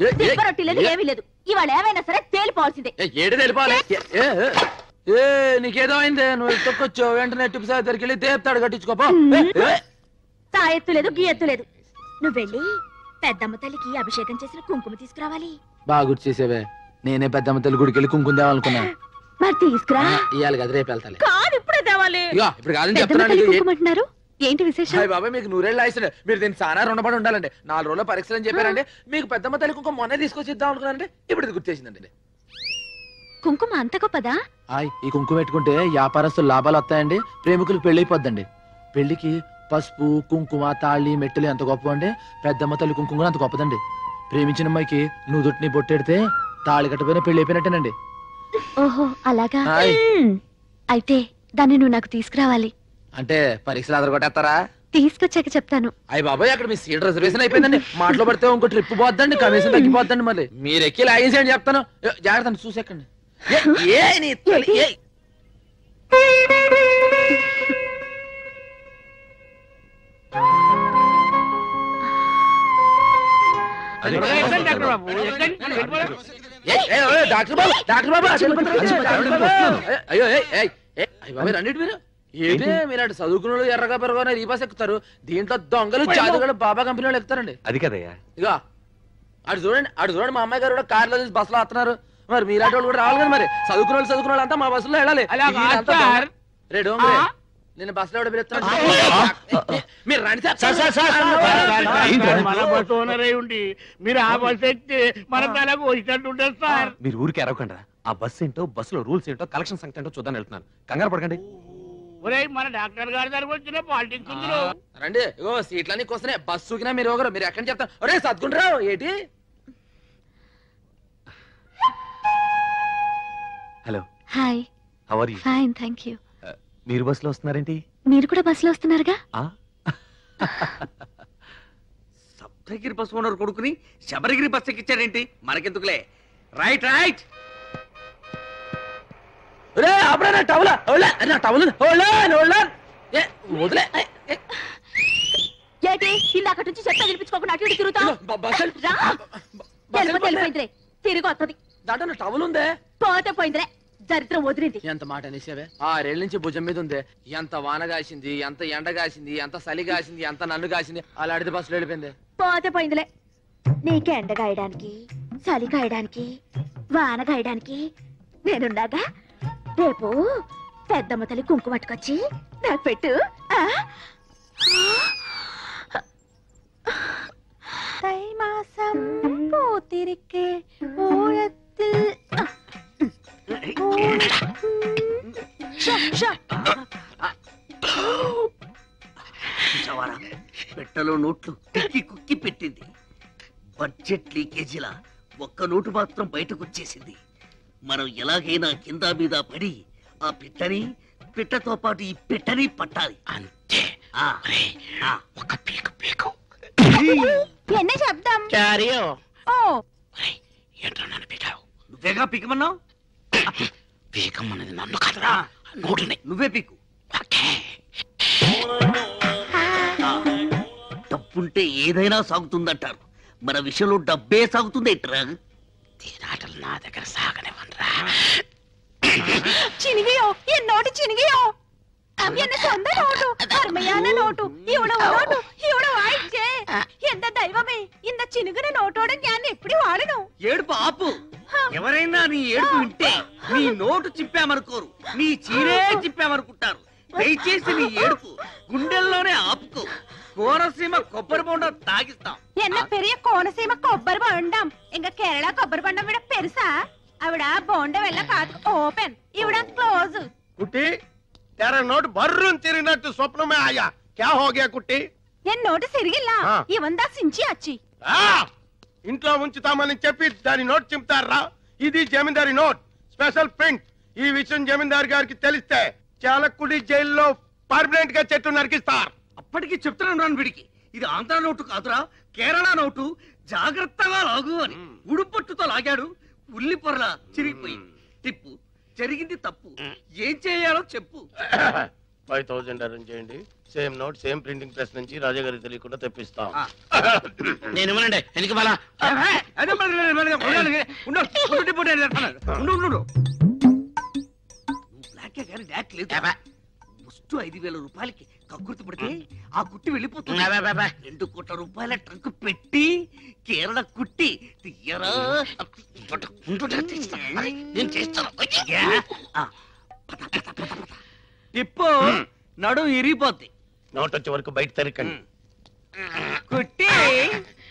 రొట్టి లేదు, ఏమీ లేదు. ఇవాళ ఏమైనా సరే తేలిపోవాల్సిందే. ఏడు తెలిపాలి. నీకేదో అయిందే, నువ్వు తొక్కొచ్చావు, వెంటనే టిప్పు సార్ దగ్గరికి వెళ్ళి దేవతాడు కట్టించుకోపో. తాయెత్తు లేదు, గీయెత్తు లేదు. నువ్వు వెళ్ళి పెద్దమ్మ తల్లికి అభిషేకం చేసిన కుంకుమ తీసుకురావాలి. బాగా గుర్తు చేసేవే, నేనే పెద్దమ్మ తల్లి గుడికి వెళ్ళి కుంకుమ తేవాలనుకున్నా. మరి తీసుకురా. ఇవాళ కదా రేపు వెళ్తాను. కాదు, ఇప్పుడే తేవాలి. ఇప్పుడు కాదని చెప్తున్నాను. ఏంటి విశేషం? బాబాయ్ మీకు 100 ఏళ్ళు ఆయుసు, మీరు దీన్ని చాలా రుణపడి ఉండాలండి. 4 రోజుల పరీక్షలు అని చెప్పారండి. మీకు పెద్దమ్మ తల్లి కుంకుమ మొన్న తీసుకొచ్చి ఇద్దాం అనుకున్నానంటే ఇప్పుడు ఇది గుర్తేసిందండి. కుంకుమ అంత గొప్పదా? ఈ కుంకుమ పెట్టుకుంటే వ్యాపారస్తులు లాభాలు వస్తాయండి, ప్రేమికులకు పెళ్లి అయిపోద్దండి. పెళ్లికి పసుపు కుంకుమ తాళి మెట్టెలు ఎంత గొప్ప అండి, పెద్దమ్మ తల్లి కుంకుమ అంత గొప్పదండి. ప్రేమించిన అమ్మాయికి నువ్వు దొట్టిని బొట్టెడితే తాళి కట్టపోయినా పెళ్లి అయిపోయినట్టేనండి. ఓహో అలాగా. అయితే దాన్ని నువ్వు నాకు తీసుకురావాలి. అంటే పరీక్షలు అదరగొట్టేస్తారా? తీసుకొచ్చాక చెప్తాను. అయ్యి బాబాయ్, అక్కడ మీ సీట్ రిజర్వేషన్ అయిపోయిందండి. మాటలో పడితే ఇంకో ట్రిప్ పోద్దండి, కమిషన్ తగ్గిపోద్దండి. మళ్ళీ మీరు ఎక్కి లాగేసేయండి చెప్తాను. జాగ్రత్త చూసేకండి. డాక్టర్ బాబు, డాక్టర్ బాబు, అయ్యో బాబాయ్ రండి. మీరు ఏంటి మీరు చదువుకున్న ఎర్రగా పెరగా ఈ బస్ ఎక్కుతారు, దీంట్లో దొంగలు చాదుగలు బాబా కంపెనీ వాళ్ళు ఎక్కుతారండి. అది కదయ్యా. ఇక అటు చూడండి మా అమ్మాయి గారు కూడా కార్లో చూసి బస్సులో వస్తున్నారు. మరి మీలాంటి వాళ్ళు కూడా రావాలి కదా. మరి చదువుకున్న వాళ్ళు అంతా మా బస్సులో వెళ్ళాలి. రెడీ నేను బస్సులో కూడా పిలుస్తాను. మీరు రండి మీరు ఆ బస్సు ఎక్కి మన తలకు వచ్చినట్టు ఉంటుంది సార్. మీరు ఊరికి ఎరవకండి. ఆ బస్సు ఏంటో, బస్సులో రూల్స్ ఏంటో, కలెక్షన్ సంగతి ఏంటో చూద్దాం వెళ్తున్నాను. కంగారు పడకండి. మన డాక్టర్ గారి దగ్గరకు వచ్చిన పాలిటిక్స్ రండి. ఇగో సీట్లన్నీ కోసనే బస్సు సూకినా మీరు ఒకరు, మీరు ఎక్కడి చెప్తాను. ఒరే సత్కుంటారావు ఏంటి? Hello. Hi. How are you? Fine, thank you. మీరు బస్సులో వస్తున్నారేంటి? మీరు కూడా బస్సులో వస్తున్నారుగా? సప్తగిరి బస్సు ఓనర్ కొడుకుని శబరిగిరి బస్సు ఎక్కించాడేంటి? మనకెందుకులే. Right right. ఇందాక నుంచి చెత్త గెలిపించుకోకుండా అటు ఇటు తిరుగుతా. తిరిగి వస్తుంది. దాంట్లో టవల్ ఉందే. పోతే పోయిందిరే, దరిద్రం వదిలింది. ఎంత మాట అనేసావే. 6 ఏళ్ళ నుంచి భుజం మీద ఉందే. ఎంత వాన కాసింది, ఎంత ఎండ కాసింది, ఎంత చలి కాసింది, ఎంత నన్ను కాసింది. అలాంటిది బస్సులో వెళ్ళిపోయింది. పోతే పోయిందిలే. నీకు ఎండ గాయడానికి, చలి కాయడానికి, వాన గాయడానికి నేనుండగా. రేపు పెద్దమ్మ తల్లి కుంకుమ పట్టుకొచ్చి నాకు పెట్టు. தை மாசம் பூத்திருக்கே ஓரத்தில் పెట్టలో నోట్లు కుక్కి కుక్కి పెట్టింది. బడ్జెట్ లీకేజీలా ఒక్క నోటు మాత్రం బయటకు వచ్చేసింది. మనం ఎలాగైనా కింద మీద పడి ఆ పిట్టతో పాటు ఈ పిట్టని పట్టాలి. అంతే. ఒక పీకు పీకు. ఎన్న శబ్దం? ఏంట్రా నన్ను పీకావు? నువ్వేగా పీకమన్నావు. పీకమన్నది నన్ను కాదురా, నోటుని. నువ్వే పీకు. డబ్బుంటే ఏదైనా సాగుతుందంటారు. మన విషయంలో డబ్బే సాగుతుంది. తీరాటలు నా దగ్గర సాగనివ్వనరా. చినిగియో ఎన్నోటి చినిగియో. என்ன சொந்த நோட்டு, அருமையான நோட்டு, இவ்வளவு நோட்டு, இவ்வளவு ஆயிடுச்சே. எந்த தெய்வமே இந்த చినుగున నోటోడ జ్ఞానం ఎప్పుడు వాడను. ఏడుపు ఆపు. ఎవరైనా నీ ఏడుపు వింటే నీ నోటు చిప్పామనుకోరు, నీ చీరే చిప్పామనుకుంటారు. దయచేసి నీ ఏడుపు గుండెల్లోనే ఆపుకో. కోనసీమ కొబ్బరి బొండం తాగిస్తాం. என்ன பெரிய கோனசீம కొబ్బరి బొండం. ఇంక కేరళ కొబ్బరి బొండం విడ పెరుసా. ఆవిడ బొండం వెళ్ళ కాదు ఓపెన్, ఇవిడ క్లోజ్. కుట్టి तेरा नोट बर्रुन तिरिगिनट्टु स्वप्न में आया. क्या हो गया कुट्टी? ఎన్ నోటు సిరిగిల్ల ఇవందా సించి అచ్చి. ఇంట్లో ఉంచుతామని చెప్పి దాని నోట్ చింపుతారా? ఇది జమీందారి నోట్, స్పెషల్ ప్రింట్. ఈ విషయం జమీందార్ గారికి తెలిస్తే చాలకుడి జైల్లో పర్మనెంట్ గా చెట్టు నరికిస్తారు. అప్పటికి చెప్తున్నాను వీడికి, ఇది ఆంధ్ర నోటు కాదురా, కేరళ నోటు. జాగ్రత్తగా లాగు అని ఉడుపట్టుతో లాగాడు. ఉల్లి పొరలా చిరిగిపోయింది. టిప్పు జరిగింది తప్పు. ఏం చేయాలో చెప్పు. 5000 అరేంజ్ చేయండి. Same note same printing press నుంచి రాజా గారికి తెలియకుండా తెప్పిస్తాం. నేను ఎందుకు డాక్ లేదు. ముస్టు 5,000 రూపాయలకి కక్కుర్తి పడితే ఆ కుట్టి వెళ్ళిపోతుంది. 2 కోట్ల రూపాయల ట్రంక్ పెట్టి కేరళ కుట్టి తీయరా. నేను చేస్తాను. తిప్పు, నడు ఇరిగిపోద్ది. నోట్ వచ్చే వరకు బయట తరికండి. కుట్టి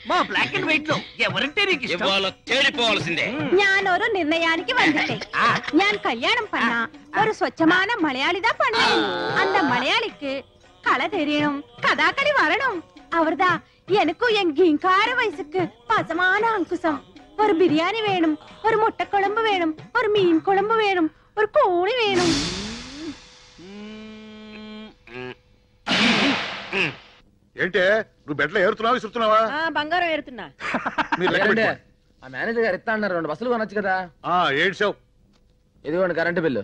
మా బ్లాక్ అండ్ వైట్ లో ఎవరంటే నీకు ఇష్టం? తేలిపోవాల్సిందే. ഞാനൊരു നിർണയാനിക്ക് വന്നിട്ടേ ഞാൻ കല്യാണം பண்ண ஒரு സ്വച്ഛமான മലയാളിതാ பண்ணணும். அந்த மலையாளிக்கு கலை தெரியணும், கதாகளி வரணும். அவர்தா எனக்கும் என் கிங்கார வயசுக்கு பசமான அங்குசம். ஒரு பிரியாணி வேணும், ஒரு முட்டை குழம்பு வேணும், ஒரு மீன் குழம்பு வேணும், ஒரு கோழி வேணும். ఏంటే నువ్వు బెడ్లో ఏరుతున్నావా విసురుతున్నావా? బంగారం ఏరుతున్నా. మీరు లెక్క ఏంటండి? పెట్టుకోండి. ఆ మేనేజర్ గారు ఇస్తా అన్నారు 2 బస్సులు కొనొచ్చు కదా. ఏడ్చావు. ఇదిగోండి కరెంటు బిల్లు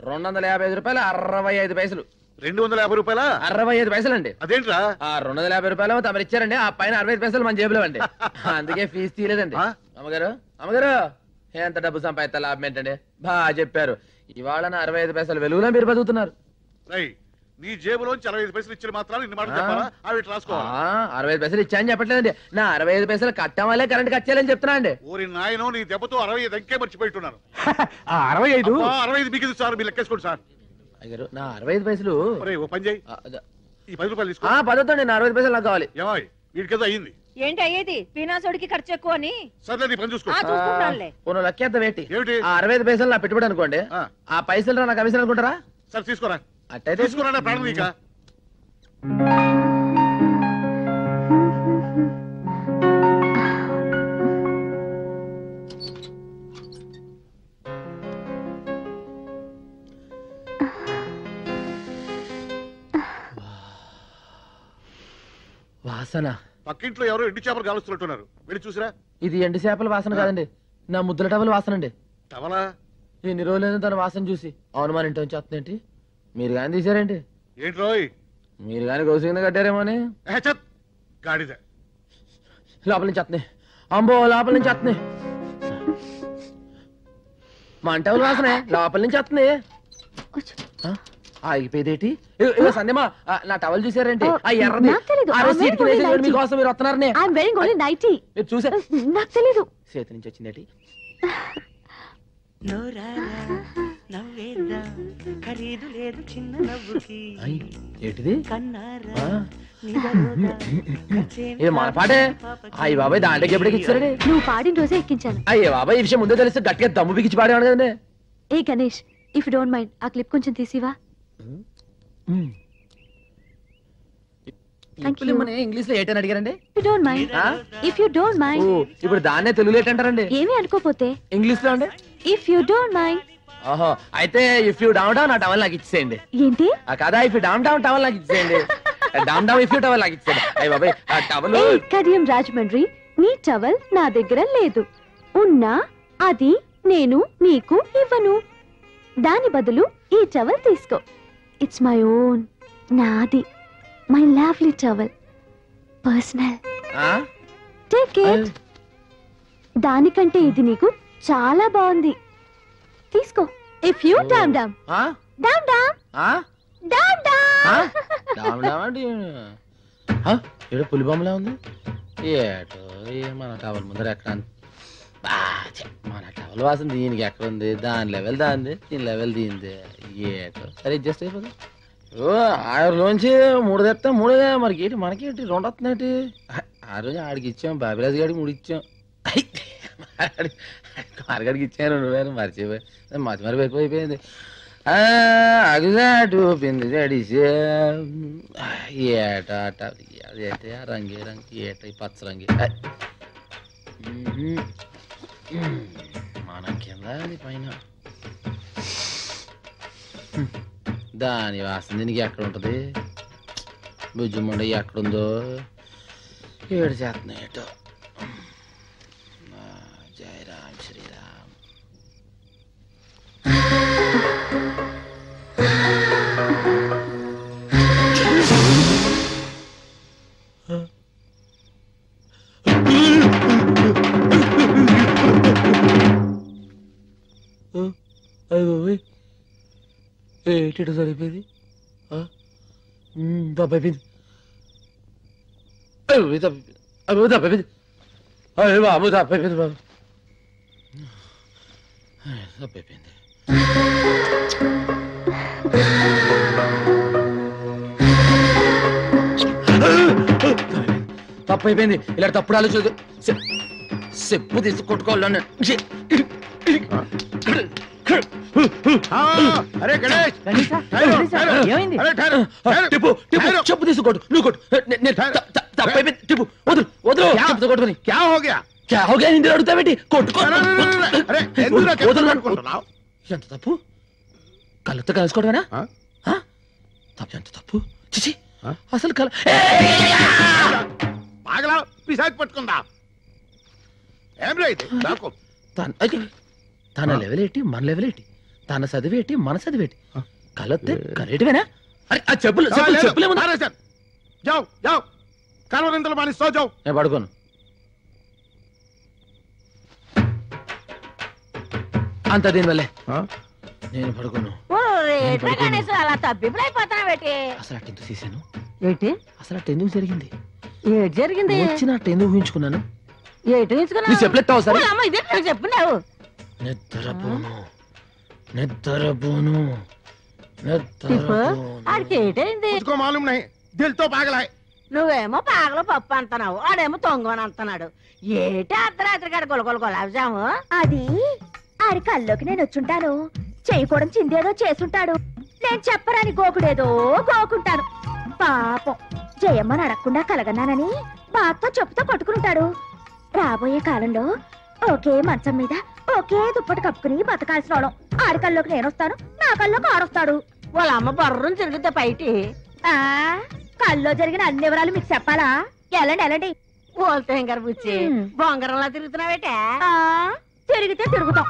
255 రూపాయలు 65 పైసలు. 250 రూపాయలా? 65 పైసలు అండి. అదేంట్రా? ఆ 250 రూపాయలు తమరు ఇచ్చారండి, ఆ పైన 65 పైసలు మన జేబులో అండి. అందుకే ఫీజు తీయలేదండి. అమ్మగారు అమ్మగారు ఎంత డబ్బు సంపాదిస్తా లాభం ఏంటండి? బాగా చెప్పారు. ఇవాళ నా 65 పైసలు వెలుగులో మీరు బతుకుతున్నారు. రై నీ జేబులోంచి 65 పైసలు ఇచ్చిన మాత్రాలు ఇన్ని మాటలు చెప్పాలా? అవి రాసుకోవాలి. 65 పైసలు ఇచ్చాయని చెప్పట్లేదండి, నా 65 పైసలు కట్టం వల్లే కరెంట్ కచ్చేయాలని చెప్తున్నా అండి. ఓరి నాయనో, నీ దెబ్బతో 65 అంకే మర్చిపోయిట్టున్నాను. 65 65 మీకు సార్, మీరు లెక్కేసుకోండి సార్. అయ్యారు నా 65 పైసలు. ఒరేయ్, ఓ పని చేయి, ఈ 10 రూపాయలు తీసుకో. పదవుతుంది, నా 65 పైసలు నాకు కావాలి. ఏమాయ్ వీడికేదో అయ్యింది. ఏంటి అయ్యేది? పీనాసోడికి ఖర్చు ఎక్కువ అని. సర్లే నీ పని చూసుకో. పోను లెక్కేద్దాం ఏంటి? ఏమిటి? ఆ 65 పైసలు నా పెట్టుబడి అనుకోండి, ఆ పైసలు నా కమిషన్ అనుకుంటారా? సరే తీసుకోరా. అట్టయితే తీసుకురా ప్రాణం నీకా. వాసన. పక్కింట్లో ఎవరో ఎండు చేపలు కాలుస్తున్నట్టున్నారు, వెళ్ళి చూసిరా. ఇది ఎండు చేపల వాసన కాదండి, నా ముద్దుల టవల్ వాసన అండి. టవలా? ఎన్ని రోజులైనా తన వాసన చూసి అవును మన ఇంటి నుంచి వస్తుందేంటి? మీరు కానీ తీసారేంటి? ఏంటి రోయ్? మీరు కానీ గౌసు కట్టారేమో అని. గాడిద లోపల నుంచి వస్తున్నాయి, అంబో లోపల నుంచి వస్తున్నాయి. మా టవల్ వాసనే లోపల నుంచి వస్తున్నాయి. ఆగిపోయేదేటి? సందేమా నా టవల్ చూసారేంటి? ఆ ఎర్రది మీకోసం మీరు వస్తున్నారని మీరు చూసారు. నాకు తెలీదు. చేతి నుంచి వచ్చిందేటి? ఏంటిది? ఇది మన పాటే. అయ్యి బాబాయ్ దాంట్లోకి ఎప్పటికి ఇచ్చారండి? నువ్వు పాడిన రోజే ఎక్కించాను. అయ్యే బాబాయ్ ఈ విషయం ముందే తెలిస్తే గట్టిగా దమ్ము బిగించి పాడేవాడు కదండి. ఏ Ganesh, if you don't mind ఆ క్లిప్ కొంచెం తీసివా? ఇంగ్లీష్ లో ఏంటని అడిగారండి? If you don't mind. ఇప్పుడు దాన్నే తెలుగులో ఏంటంటారండి? ఏమీ అనుకోపోతే ఇంగ్లీష్ లో అండి. If you don't mind. ఓహో, అయితే ఇఫ్ యూ డౌన్ డౌన్ ఆ టవల్ నాకు ఇచ్చేయండి. ఏంటి? కదా if you down down towel నాకు ఇచ్చేయండి. Down down if you towel నాకు ఇచ్చేయండి. అయ్య బాబాయ్ ఆ టవల్. కడియం రాజమండ్రి, నీ టవల్ నా దగ్గర లేదు. ఉన్నా అది నేను నీకు ఇవ్వను. దాని బదులు ఈ టవల్ తీసుకో. ఇట్స్ మై ఓన్, నాది. My lovely towel, personal. Take it. దానికంటే ఇది నీకు చాలా బాగుంది, తీసుకో. If you down down down down down down. ఏదో పులి బొమ్మలా ఉంది. ఏటో మన టవల్ ముందర ఎక్కడ మన టవల్ వాసన దీనికి ఎక్కడ ఉంది? దాని లెవెల్ దాంది, దీని లెవెల్ దీంది. ఏటో సరే అడ్జస్ట్ అయిపోతుంది. ఓ 6లోంచి 3 తెస్తా 3 మరి ఏంటి మనకేంటి 2 వస్తున్నాయి? ఆ రోజు ఆడికి ఇచ్చాం, బాబిరాజు గారికి 3 ఇచ్చాం. మార్గడికి ఇచ్చాను 2,000 మర్చిపోయి మరి ఎక్కువైపోయింది. అగజాటు పింది జడిసే ఏట అదేంటి రంగి రంగి ఏట పచ్చ రంగి మన కింద అది పైన. దాని వాసన దీనికి ఎక్కడ ఉంటది? భుజముండ ఎక్కడుందో ఏడు చేస్తున్నాయి. ఏటో జై రామ్ శ్రీరామ్. ఏంటి సరిపోయింది అయిపోయింది అయిపోయింది బాబు తప్పైపోయింది బాబు తప్పైపోయింది తప్పైపోయింది ఇలా తప్పుడు ఆలోచన చెప్పు తీసి కొట్టుకోవాలన్నా అరే గణేష్ ఏమైంది చెప్పు తీసి కొట్టు నువ్వు కొట్టు తప్పైపోయింది టిప్పు వదులు వదులు చెప్పుతో కొట్టుకుని క్యా హో గయా క్యా హో గయా హిందీలో అడుగుతావేంటి కొట్టుకో ఎంత తప్పు కళ్ళతో కలుసుకోవడమేనా తప్పు ఎంత తప్పు చిచి అసలు కల బాగలా పిశాచి పట్టుకుందా ఏం రైతే నాకు తన లెవెల్ ఏంటి మన లెవెల్ ఏంటి తన చదివేటి మన చదివేటి కలొత్తే కరేటివేనా అరే ఆ చెప్పులు చెప్పులేము జావ్ జావ్ కాలువరింతలు మాని సో జావ్ నేను పడుకోను అంత దీనివల్లే నేను పడుకోను అలా తబ్బిబ్బులైపోతావేటి అసలు అటు ఎందుకు తీసాను ఏంటి అసలు అటు ఎందుకు జరిగింది ఏటి జరిగింది వచ్చిన అటు ఎందుకు ఊహించుకున్నాను ఏటి నీ చెప్పులెత్తావు సరే ఇదే చెప్పున్నావు నిద్రపోను నిద్రపోను ఆడికి ఏటైంది मुझको मालूम नहीं दिल तो पागल है నువ్వేమో పాగలో పప్పు అంటున్నావు ఆడేమో తొంగని అంటున్నాడు ఏటి అర్ధరాత్రి కాడ గొలగొల గులాబ్జాము అది ఆడి కల్లోకి నేను వచ్చుంటాను చేయకూడదు చిందేదో చేసుంటాడు నేను చెప్పరాని గోకుడేదో గోకుంటాను పాపం జయమ్మని అడగకుండా కలగన్నానని బాతో చెప్పుతో కొట్టుకుంటాడు రాబోయే కాలంలో ఒకే మంచం మీద ఒకే దుప్పటి కప్పుకుని బతకాల్సిన వాళ్ళం ఆడి కల్లోకి నేను వస్తాను నా కల్లోకి ఆడొస్తాడు వాళ్ళ అమ్మ బర్రం తిరుగుతా బయటి ఆ కల్లో జరిగిన అన్ని వివరాలు మీకు చెప్పాలా ఎలాండి ఎలాండి ఓల్తే గారు బుచ్చి బొంగరంలా తిరుగుతున్నావేటే ఆ తిరిగితే తిరుగుతాం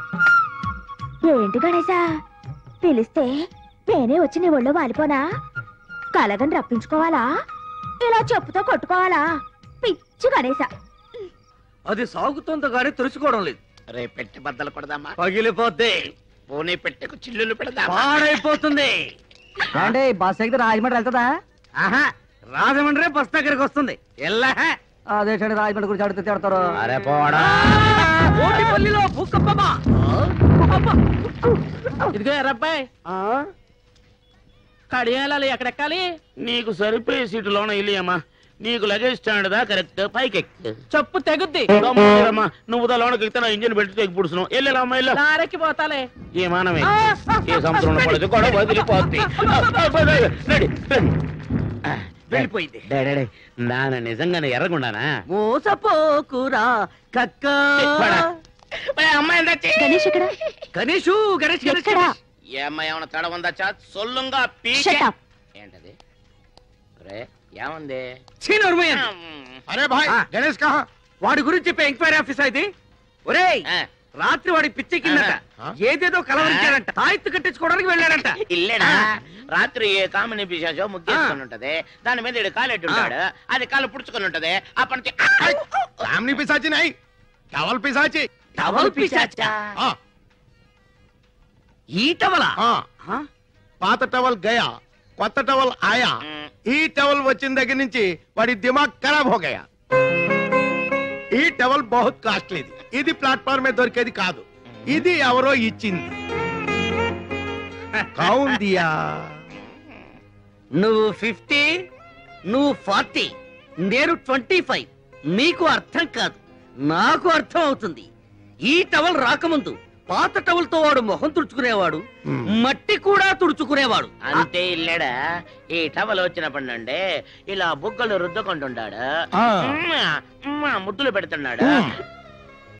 ఏంటి గణేశా పిలిస్తే నేనే వచ్చి నీ ఒళ్ళో వాలిపోనా కలగని రప్పించుకోవాలా ఇలా చెప్పుతో కొట్టుకోవాలా పిచ్చి గణేశా అది సాగుతుందో గానీ తెలుసుకోవడం లేదు రే పెట్టి బద్దలు కొడదామా పగిలిపోద్ది పోనీ పెట్టెకు చిల్లులు పెడదామా పాడైపోతుంది అంటే బస్ ఎక్కితే రాజమండ్రి వెళ్తుందా ఆహా రాజమండ్రి బస్ దగ్గరికి వస్తుంది ఎల్లా అదే రాజమండ్రి గురించి అడిగితే తిడతారు అరే పోడా ఓటిపల్లిలో భూకంపమా ఇదిగో ఎర్రబ్బాయి కడియాలి ఎక్కడెక్కాలి నీకు సరిపోయే సీటులోన ఇల్లియమ్మా నీకు లగేజ్ స్టాండ్ దా కరెక్ట్ పైకి చెప్పు తెగుద్ది నువ్వు లోనకి ఎక్కితే నా ఇంజిన్ పెట్టి తెగి పుడుస్తున్నావు వెళ్ళామా వెళ్ళా దారెక్కి పోతాలే ఏ మానమే ఏ సంవత్సరం పడదు గొడవ వదిలిపోద్ది వెళ్ళిపోయింది నాన్న నిజంగానే ఎర్రగుండానా మోసపోకురా కక్క అమ్మాయి గణేష్ ఇక్కడ గణేషు గణేష్ గణేష్ ఎక్కడా? ఏ అమ్మాయి ఏమన్నా తడ ఉందా చా సొల్లుంగా Shut up. ఏంటది రే ఏముంది अरे भाई गणेश कहाँ వాడి గురించి చెప్పే ఎంక్వైరీ ఆఫీస్ ఇది ఒరేయ్ రాత్రి వాడి పిచ్చి కిందట ఏదేదో కలవరించాడంట తాయెత్తు కట్టించుకోవడానికి వెళ్ళాడంట ఇల్లేనా రాత్రి ఏ కామిని పిశాచో ముగ్గేసుకొని ఉంటది దాని మీద ఇడు కాలెట్టుంటాడు అది కాలు పుడుచుకొని ఉంటది అప్పటి सामने पिशाची नहीं टवल पिशाची టవల్ పిశాచా हाँ ఈ టవలా हाँ పాత టవల్ గయా కొత్త టవల్ ఆయా ఈ టవల్ వచ్చిన దగ్గర నుంచి వాడి దిమాగ్ ఖరాబ్ హో గయా ఈ టవల్ బహుత్ కాస్ట్లీది ఇది ప్లాట్ఫామ్ మీద దొరికేది కాదు ఇది ఎవరో ఇచ్చింది కౌన్ దియా నువ్వు 50 నువ్వు 40 నేను 25 నీకు అర్థం కాదు నాకు అర్థం అవుతుంది ఈ టవల్ రాకముందు పాత టవల్ తో వాడు మొహం తుడుచుకునేవాడు మట్టి కూడా తుడుచుకునేవాడు అంతే ఇల్లేడా ఈ టవల్ వచ్చినప్పటి నుండి ఇలా బుగ్గలు రుద్దుకుంటుంటాడు ముద్దులు పెడుతున్నాడు